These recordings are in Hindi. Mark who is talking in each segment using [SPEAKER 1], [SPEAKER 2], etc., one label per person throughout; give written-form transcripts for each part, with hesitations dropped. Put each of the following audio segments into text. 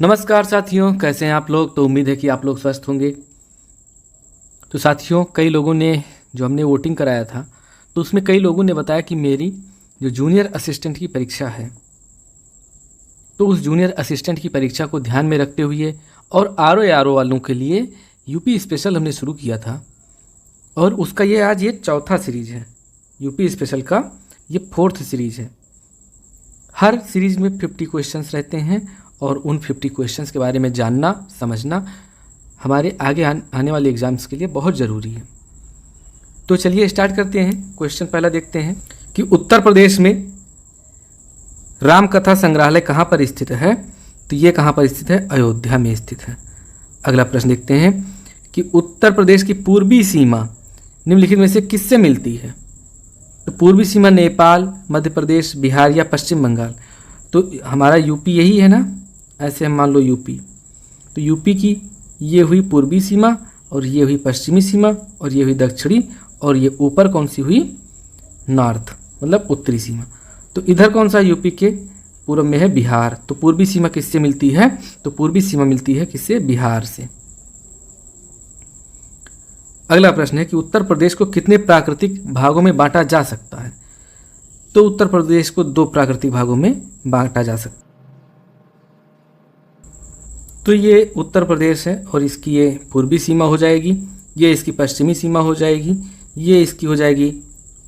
[SPEAKER 1] नमस्कार साथियों, कैसे हैं आप लोग। तो उम्मीद है कि आप लोग स्वस्थ होंगे। तो साथियों, कई लोगों ने जो हमने वोटिंग कराया था तो उसमें कई लोगों ने बताया कि मेरी जो जूनियर असिस्टेंट की परीक्षा है तो उस जूनियर असिस्टेंट की परीक्षा को ध्यान में रखते हुए और आरओ वालों के लिए यूपी स्पेशल हमने शुरू किया था और उसका ये आज ये चौथा सीरीज़ है। यूपी स्पेशल का ये 4th सीरीज़ है। हर सीरीज़ में 50 क्वेश्चंस रहते हैं और उन 50 क्वेश्चंस के बारे में जानना समझना हमारे आगे आने वाले एग्ज़ाम्स के लिए बहुत ज़रूरी है। तो चलिए स्टार्ट करते हैं। क्वेश्चन पहला देखते हैं कि उत्तर प्रदेश में राम कथा संग्रहालय कहाँ पर स्थित है। तो ये कहाँ पर स्थित है? अयोध्या में स्थित है। अगला प्रश्न देखते हैं कि उत्तर प्रदेश की पूर्वी सीमा निम्नलिखित में से किससे मिलती है। तो पूर्वी सीमा नेपाल, मध्य प्रदेश, बिहार या पश्चिम बंगाल। तो हमारा यूपी यही है ना, ऐसे हम मान लो यूपी। तो यूपी की ये हुई पूर्वी सीमा और ये हुई पश्चिमी सीमा और ये हुई दक्षिणी और ये ऊपर कौन सी हुई? नॉर्थ, मतलब उत्तरी सीमा। तो इधर कौन सा? यूपी के पूर्व में है बिहार। तो पूर्वी सीमा किससे मिलती है? तो पूर्वी सीमा मिलती है किससे? बिहार से। अगला प्रश्न है कि उत्तर प्रदेश को कितने प्राकृतिक भागों में बांटा जा सकता है। तो उत्तर प्रदेश को 2 प्राकृतिक भागों में बांटा जा सकता है। तो ये उत्तर प्रदेश है और इसकी ये पूर्वी सीमा हो जाएगी, ये इसकी पश्चिमी सीमा हो जाएगी, ये इसकी हो जाएगी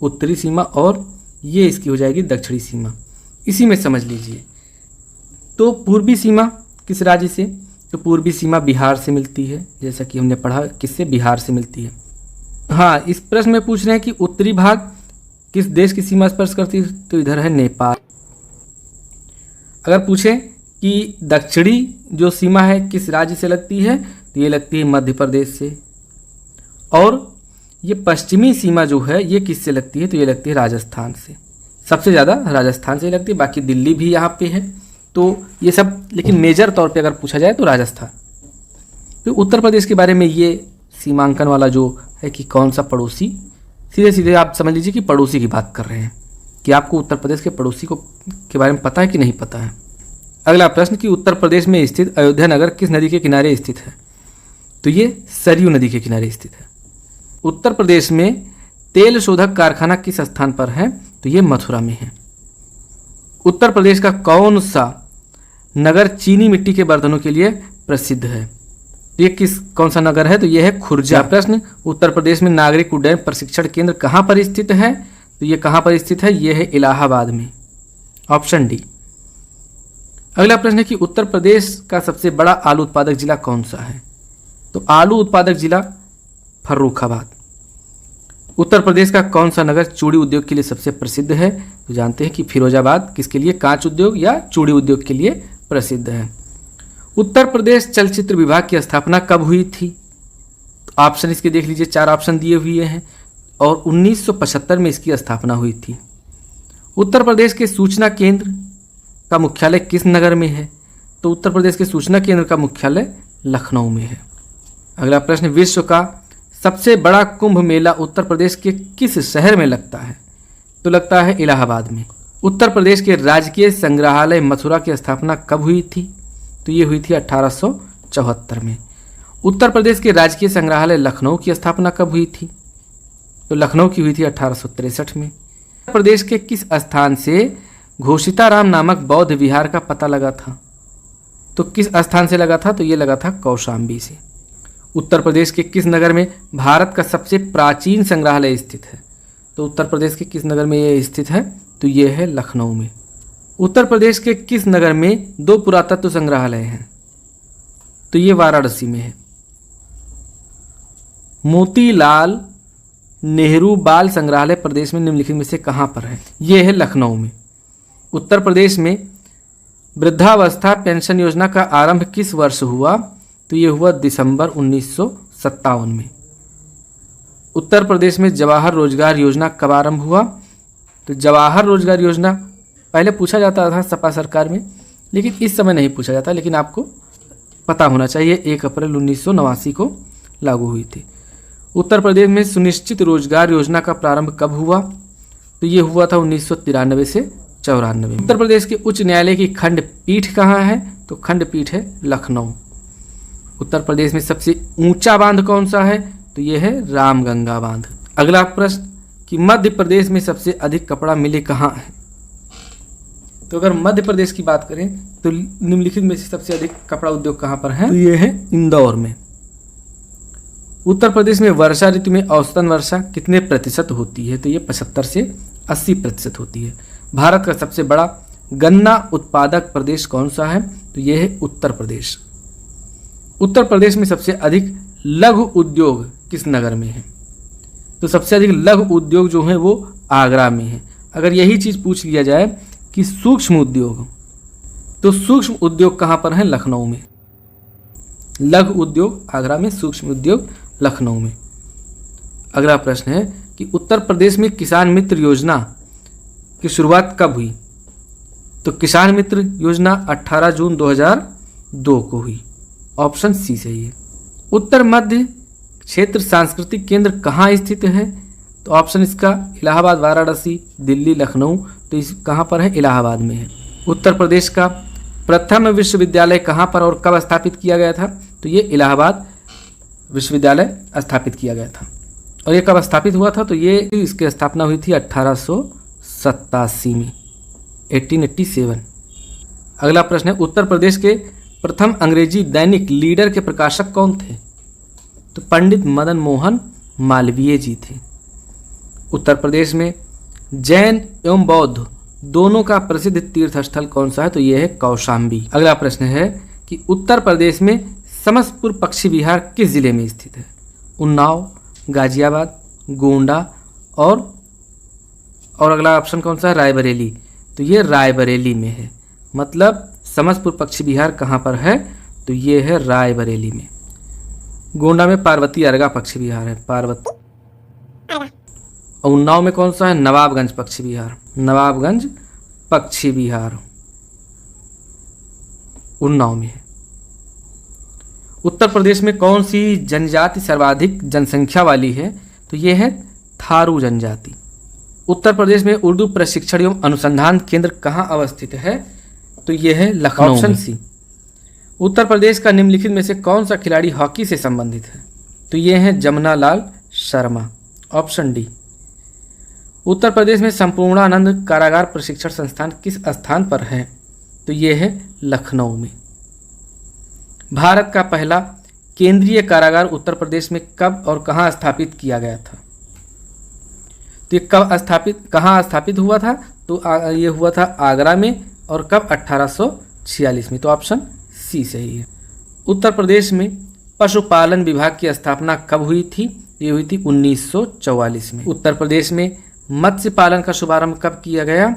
[SPEAKER 1] उत्तरी सीमा और ये इसकी हो जाएगी दक्षिणी सीमा। इसी में समझ लीजिए। तो पूर्वी सीमा किस राज्य से? तो पूर्वी सीमा बिहार से मिलती है, जैसा कि हमने पढ़ा किससे? बिहार से मिलती है। हाँ, इस प्रश्न में पूछ रहे हैं कि उत्तरी भाग किस देश की सीमा स्पर्श करती है। तो इधर है नेपाल। अगर पूछें कि दक्षिणी जो सीमा है किस राज्य से लगती है, तो ये लगती है मध्य प्रदेश से। और ये पश्चिमी सीमा जो है ये किससे लगती है? तो ये लगती है राजस्थान से। सबसे ज़्यादा राजस्थान से लगती है, बाकी दिल्ली भी यहाँ पे है। तो ये सब, लेकिन मेजर तौर पे अगर पूछा जाए तो राजस्थान। तो उत्तर प्रदेश के बारे में ये सीमांकन वाला जो है कि कौन सा पड़ोसी, सीधे सीधे आप समझ लीजिए कि पड़ोसी की बात कर रहे हैं कि आपको उत्तर प्रदेश के पड़ोसी को के बारे में पता है कि नहीं पता है। अगला प्रश्न कि उत्तर प्रदेश में स्थित अयोध्या नगर किस नदी के किनारे स्थित है। तो ये सरयू नदी के किनारे स्थित है। उत्तर प्रदेश में तेल शोधक कारखाना किस स्थान पर है। तो ये मथुरा में है। उत्तर प्रदेश का कौन सा नगर चीनी मिट्टी के बर्तनों के लिए प्रसिद्ध है। ये कौन सा नगर है? तो ये है खुर्जा। प्रश्न उत्तर प्रदेश में नागरिक उड्डयन प्रशिक्षण केंद्र कहाँ पर स्थित है। तो ये कहाँ पर स्थित है? ये है इलाहाबाद में, ऑप्शन डी। अगला प्रश्न है कि उत्तर प्रदेश का सबसे बड़ा आलू उत्पादक जिला कौन सा है। तो आलू उत्पादक जिला फर्रुखाबाद। उत्तर प्रदेश का कौन सा नगर चूड़ी उद्योग के लिए सबसे प्रसिद्ध है। तो जानते हैं कि फिरोजाबाद किसके लिए? कांच उद्योग या चूड़ी उद्योग के लिए प्रसिद्ध है। उत्तर प्रदेश चलचित्र विभाग की स्थापना कब हुई थी। तो ऑप्शन इसके देख लीजिए, 4 ऑप्शन दिए हुए हैं और 1975 में इसकी स्थापना हुई थी। उत्तर प्रदेश के सूचना केंद्र का मुख्यालय किस नगर में है। तो उत्तर प्रदेश के सूचना केंद्र का मुख्यालय लखनऊ में है। अगला प्रश्न विश्व का सबसे बड़ा कुंभ मेला उत्तर प्रदेश के किस शहर में लगता है। तो लगता है इलाहाबाद में। उत्तर प्रदेश के राजकीय संग्रहालय मथुरा की स्थापना कब हुई थी। तो ये हुई थी 1874 में। उत्तर प्रदेश के राजकीय संग्रहालय लखनऊ की स्थापना कब हुई थी। तो लखनऊ की हुई थी 1863 में। उत्तर प्रदेश के किस स्थान से घोषिताराम नामक बौद्ध विहार का पता लगा था। तो किस स्थान से लगा था। तो ये लगा था कौशाम्बी से। उत्तर प्रदेश के किस नगर में भारत का सबसे प्राचीन संग्रहालय स्थित है। तो उत्तर प्रदेश के किस नगर में ये स्थित है। तो ये है लखनऊ में। उत्तर प्रदेश के किस नगर में 2 पुरातत्व संग्रहालय हैं। तो ये वाराणसी में है। मोतीलाल नेहरू बाल संग्रहालय प्रदेश में निम्नलिखित में से कहाँ पर है। ये है लखनऊ में। उत्तर प्रदेश में वृद्धावस्था पेंशन योजना का आरंभ किस वर्ष हुआ। तो ये हुआ दिसंबर 1957 में। उत्तर प्रदेश में जवाहर रोजगार योजना कब आरंभ हुआ। तो जवाहर रोजगार योजना पहले पूछा जाता था सपा सरकार में, लेकिन इस समय नहीं पूछा जाता, लेकिन आपको पता होना चाहिए 1 अप्रैल 1989 को लागू हुई थी। उत्तर प्रदेश में सुनिश्चित रोजगार योजना का प्रारंभ कब हुआ। तो ये हुआ था 1993 से 94 में। उत्तर प्रदेश के उच्च न्यायालय की खंडपीठ कहाँ है। तो खंडपीठ है लखनऊ। उत्तर प्रदेश में सबसे ऊंचा बांध कौन सा है? तो ये है रामगंगा बांध। अगला प्रश्न कि मध्य प्रदेश में सबसे अधिक कपड़ा मिलें कहाँ है? तो अगर मध्य प्रदेश की बात करें तो निम्नलिखित में से सबसे अधिक कपड़ा उद्योग कहाँ पर है? तो ये है इंदौर में। उत्तर प्रदेश में वर्षा ऋतु में औसतन वर्षा कितने प्रतिशत होती है? तो ये 75 से 80% होती है। भारत का सबसे बड़ा गन्ना उत्पादक प्रदेश कौन सा है? तो ये है उत्तर प्रदेश। उत्तर प्रदेश में सबसे अधिक लघु उद्योग किस नगर में है? तो सबसे अधिक लघु उद्योग जो है वो आगरा में है। अगर यही चीज़ पूछ लिया जाए कि सूक्ष्म उद्योग, तो सूक्ष्म उद्योग कहाँ पर है? लखनऊ में। लघु उद्योग आगरा में, सूक्ष्म उद्योग लखनऊ में। अगला प्रश्न है कि उत्तर प्रदेश में किसान मित्र योजना की शुरुआत कब हुई? तो किसान मित्र योजना 18 जून 2002 को हुई। ऑप्शन सी सही है। उत्तर मध्य क्षेत्र सांस्कृतिक केंद्र कहाँ स्थित है? तो ऑप्शन इसका इलाहाबाद, वाराणसी, दिल्ली, लखनऊ। तो इस कहाँ पर है? इलाहाबाद में है। उत्तर प्रदेश का प्रथम विश्वविद्यालय कहाँ पर और कब स्थापित किया गया था? तो ये इलाहाबाद विश्वविद्यालय स्थापित किया गया था। और ये कब स्थापित हुआ था? तो ये इसकी स्थापना हुई थी 1887 में, 1887। अगला प्रश्न है उत्तर प्रदेश के प्रथम अंग्रेजी दैनिक लीडर के प्रकाशक कौन थे? तो पंडित मदन मोहन मालवीय जी थे। उत्तर प्रदेश में जैन एवं बौद्ध दोनों का प्रसिद्ध तीर्थ स्थल कौन सा है? तो यह है कौशाम्बी। अगला प्रश्न है कि उत्तर प्रदेश में समस्तपुर पक्षी विहार किस जिले में स्थित है? उन्नाव, गाजियाबाद, गोंडा और अगला ऑप्शन कौन सा है? रायबरेली। तो ये रायबरेली में है। मतलब समस्तपुर पक्षी विहार कहाँ पर है? तो ये है रायबरेली में। गोंडा में पार्वती अर्गा पक्षी विहार है, पार्वती। और उन्नाव में कौन सा है? नवाबगंज पक्षी विहार, नवाबगंज पक्षी विहार उन्नाव में है। उत्तर प्रदेश में कौन सी जनजाति सर्वाधिक जनसंख्या वाली है? तो ये है थारू जनजाति। उत्तर प्रदेश में उर्दू प्रशिक्षण एवं अनुसंधान केंद्र कहाँ अवस्थित है? तो ये है लखनऊ। Option C. उत्तर प्रदेश का निम्नलिखित में से कौन सा खिलाड़ी हॉकी से संबंधित है? तो ये है जमुनालाल शर्मा। Option D. उत्तर प्रदेश में संपूर्णानंद कारागार प्रशिक्षण संस्थान किस स्थान पर है? तो ये है लखनऊ में। भारत का पहला केंद्रीय कारागार उत्तर प्रदेश में कब और कहाँ स्थापित किया गया था? तो ये कहाँ स्थापित हुआ था? तो ये हुआ था आगरा में। और कब? 1846 में। तो ऑप्शन सी सही है। उत्तर प्रदेश में पशुपालन विभाग की स्थापना कब हुई थी? ये हुई थी 1944 में। उत्तर प्रदेश में मत्स्य पालन का शुभारंभ कब किया गया?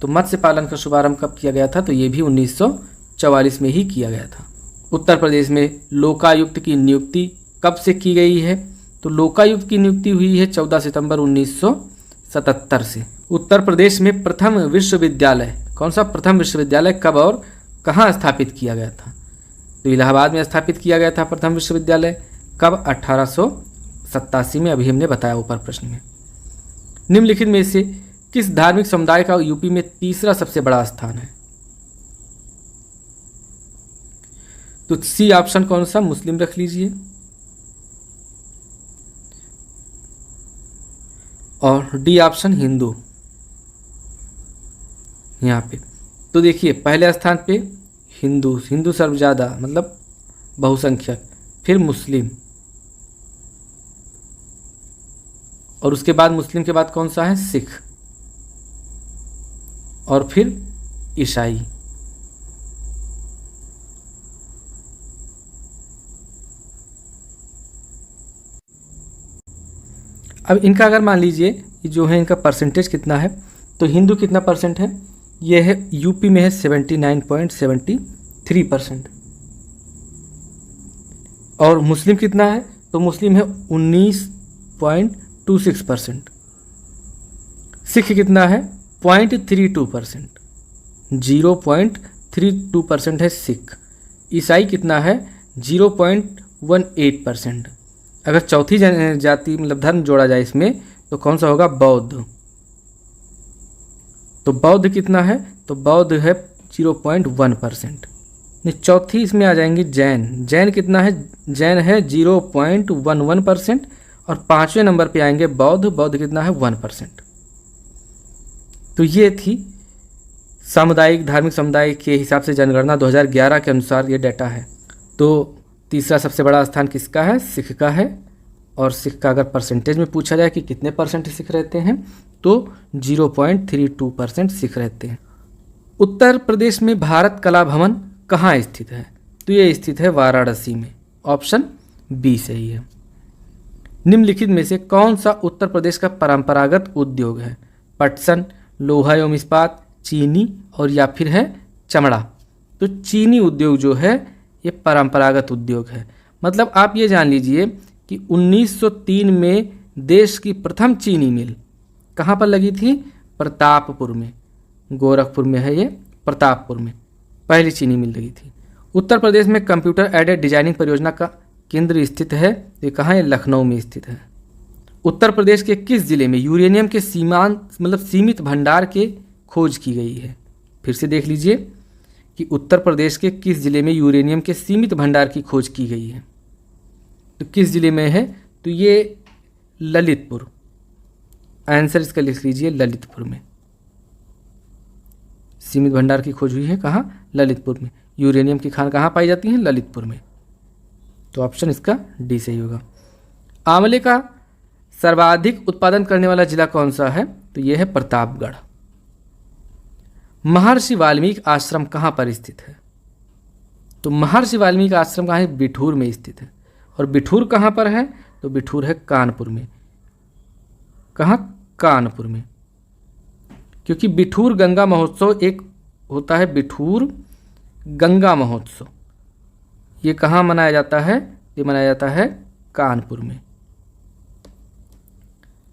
[SPEAKER 1] तो मत्स्य पालन का शुभारंभ कब किया गया था? तो ये भी 1944 में ही किया गया था। उत्तर प्रदेश में लोकायुक्त की नियुक्ति कब से की गई है? तो लोकायुक्त की नियुक्ति हुई है 14 सितंबर 1977 से। उत्तर प्रदेश में प्रथम विश्वविद्यालय कौन सा? प्रथम विश्वविद्यालय कब और कहाँ स्थापित किया गया था? तो इलाहाबाद में स्थापित किया गया था प्रथम विश्वविद्यालय। कब? 1887 में। अभी हमने बताया ऊपर प्रश्न में। निम्नलिखित में से किस धार्मिक समुदाय का यूपी में तीसरा सबसे बड़ा स्थान है? तो सी ऑप्शन कौन सा? मुस्लिम रख लीजिए। और डी ऑप्शन हिंदू यहाँ पे। तो देखिए पहले स्थान पे हिंदू सर्व ज़्यादा, मतलब बहुसंख्यक, फिर मुस्लिम, और उसके बाद मुस्लिम के बाद कौन सा है? सिख, और फिर ईसाई। अब इनका अगर मान लीजिए कि जो है इनका परसेंटेज कितना है, तो हिंदू कितना परसेंट है? ये है यूपी में है 79.73%। और मुस्लिम कितना है? तो मुस्लिम है 19.26%। सिख कितना है? 0.32%, 0.32% है सिख। ईसाई कितना है? 0.18%। अगर चौथी जाति मतलब धर्म जोड़ा जाए इसमें तो कौन सा होगा? बौद्ध। तो बौद्ध कितना है? तो बौद्ध है 0.1%। चौथी इसमें आ जाएंगे जैन। जैन कितना है? जैन है 0.11%। और 5वें नंबर पे आएंगे बौद्ध। बौद्ध कितना है? 1%। तो ये थी सामुदायिक धार्मिक समुदाय के हिसाब से जनगणना 2011 के अनुसार ये डाटा है। तो तीसरा सबसे बड़ा स्थान किसका है? सिख का है। और सिख का अगर परसेंटेज में पूछा जाए कि कितने परसेंट सिख रहते हैं, तो 0.32% सिख रहते हैं। उत्तर प्रदेश में भारत कला भवन कहाँ स्थित है? तो ये स्थित है वाराणसी में। ऑप्शन बी सही है। निम्नलिखित में से कौन सा उत्तर प्रदेश का परंपरागत उद्योग है? पटसन, लोहा एवं इस्पात, चीनी और या फिर है चमड़ा। तो चीनी उद्योग जो है ये परंपरागत उद्योग है। मतलब आप ये जान लीजिए कि 1903 में देश की प्रथम चीनी मिल कहाँ पर लगी थी? प्रतापपुर में। गोरखपुर में है ये, प्रतापपुर में पहली चीनी मिल लगी थी। उत्तर प्रदेश में कंप्यूटर एडेड डिजाइनिंग परियोजना का केंद्र स्थित है। ये कहाँ है? लखनऊ में स्थित है। उत्तर प्रदेश के किस जिले में यूरेनियम के सीमित भंडार के खोज की गई है? फिर से देख लीजिए कि उत्तर प्रदेश के किस जिले में यूरेनियम के सीमित भंडार की खोज की गई है। तो किस जिले में है? तो ये ललितपुर। आंसर इसका लिख लीजिए, ललितपुर में सीमित भंडार की खोज हुई है। कहाँ? ललितपुर में। यूरेनियम की खान कहाँ पाई जाती है? ललितपुर में। तो ऑप्शन इसका डी सही होगा। आंवले का सर्वाधिक उत्पादन करने वाला जिला कौन सा है? तो यह है प्रतापगढ़। महर्षि वाल्मीकि आश्रम कहाँ पर स्थित है? तो महर्षि वाल्मीकि आश्रम कहाँ है? बिठूर में स्थित है। और बिठूर कहाँ पर है? तो बिठूर है कानपुर में। कहाँ? कानपुर में। क्योंकि बिठूर गंगा महोत्सव एक होता है, बिठूर गंगा महोत्सव। ये कहाँ मनाया जाता है? ये मनाया जाता है कानपुर में।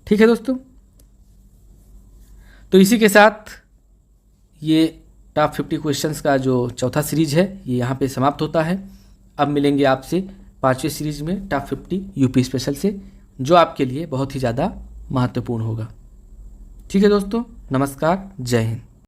[SPEAKER 1] ठीक है दोस्तों, तो इसी के साथ ये टॉप 50 क्वेश्चंस का जो चौथा सीरीज है ये यहाँ पे समाप्त होता है। अब मिलेंगे आपसे 5वें सीरीज में टॉप 50 यूपी स्पेशल से, जो आपके लिए बहुत ही ज़्यादा महत्वपूर्ण होगा। ठीक है दोस्तों, नमस्कार, जय हिंद।